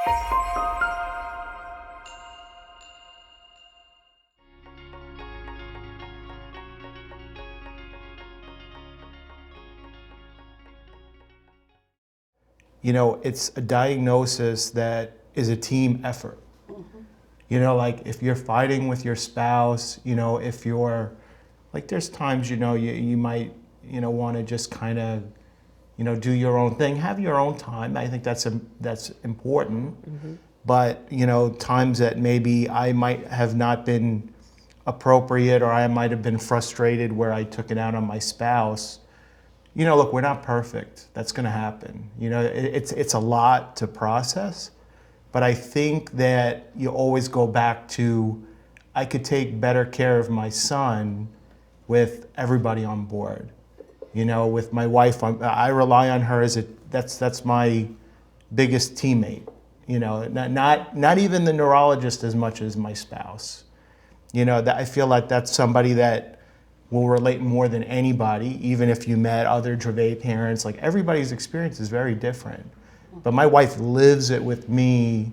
You know, it's a diagnosis that is a team effort. You know, like if you're fighting with your spouse, you know, if you're, like there's times, you know, you might, you know, want to just kind of, you know, do your own thing, have your own time. I think that's important. But, you know, times that maybe I might have not been appropriate or I might have been frustrated where I took it out on my spouse. You know, look, we're not perfect. That's going to happen. You know, it's a lot to process, but I think that you always go back to, I could take better care of my son with everybody on board. You know, with my wife, I rely on her as that's my biggest teammate. You know, not even the neurologist as much as my spouse. You know, that I feel like that's somebody that will relate more than anybody, even if you met other Dravet parents. Like everybody's experience is very different. But my wife lives it with me.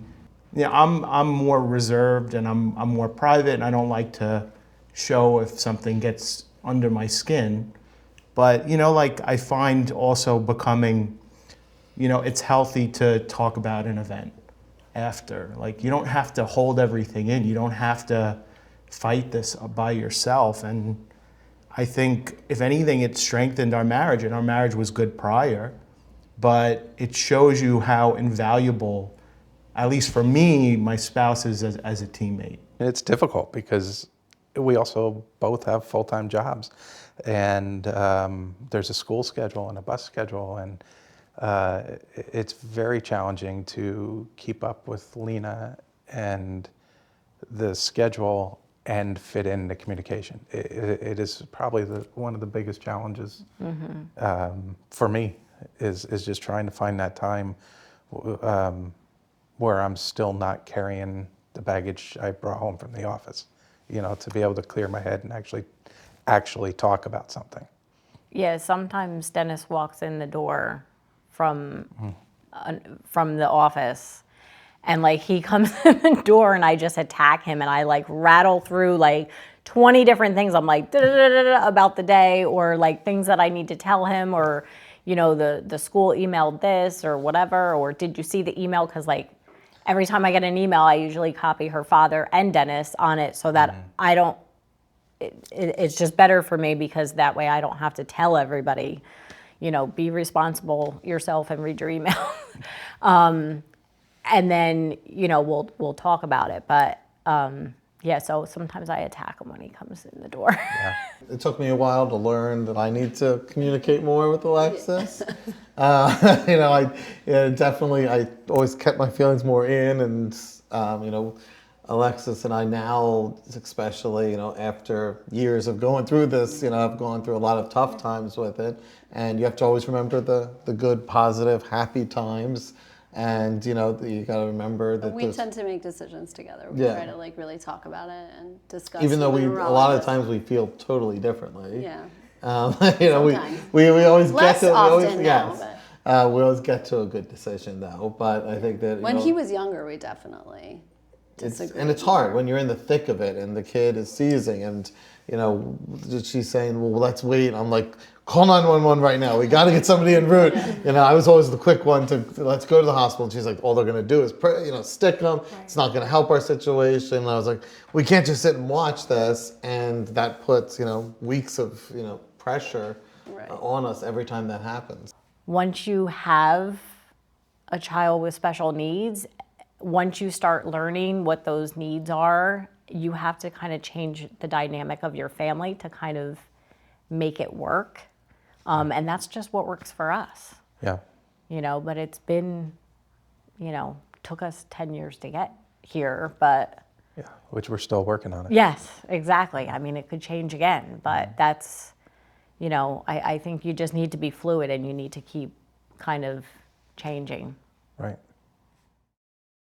You know, I'm more reserved and I'm more private, and I don't like to show if something gets under my skin. But, you know, like I find also becoming, you know, it's healthy to talk about an event after. Like you don't have to hold everything in. You don't have to fight this by yourself. And I think, if anything, it strengthened our marriage, and our marriage was good prior, but it shows you how invaluable, at least for me, my spouse is as a teammate. It's difficult because we also both have full-time jobs, and there's a school schedule and a bus schedule, and it's very challenging to keep up with Lena and the schedule and fit in the communication. It is probably one of the biggest challenges for me is just trying to find that time where I'm still not carrying the baggage I brought home from the office, you know, to be able to clear my head and actually talk about something. Yeah, sometimes Dennis walks in the door from the office, and like he comes in the door and I just attack him and I like rattle through like 20 different things. I'm like about the day, or like things that I need to tell him, or, you know, the school emailed this or whatever, or did you see the email? Because like every time I get an email, I usually copy her father and Dennis on it so that I don't, it's just better for me, because that way I don't have to tell everybody, you know, be responsible yourself and read your email. And then, you know, we'll talk about it. But yeah, so sometimes I attack him when he comes in the door. Yeah. It took me a while to learn that I need to communicate more with Alexis. You know, I always kept my feelings more in, and you know, Alexis and I now, especially, you know, after years of going through this, you know, I've gone through a lot of tough times with it, and you have to always remember the good, positive, happy times. And, you know, you got to remember that we tend to make decisions together. We try to like really talk about it and discuss. Even though a lot of times we feel totally differently. Yeah. You know, we always Less get to often now, we always get to a good decision though. But I think that when he was younger, we definitely disagreed. And it's hard when you're in the thick of it and the kid is seizing, and you know, she's saying, well, let's wait. I'm like, call 911 right now. We got to get somebody en route. You know, I was always the quick one to let's go to the hospital. And she's like, all they're going to do is, you know, stick them. Right. It's not going to help our situation. And I was like, we can't just sit and watch this. And that puts, you know, weeks of, you know, pressure on us every time that happens. Once you have a child with special needs, once you start learning what those needs are, you have to kind of change the dynamic of your family to kind of make it work. And that's just what works for us. Yeah. You know, but it's been, you know, took us 10 years to get here, but. Yeah, which we're still working on it. Yes, exactly. I mean, it could change again, but that's, you know, I think you just need to be fluid and you need to keep kind of changing. Right.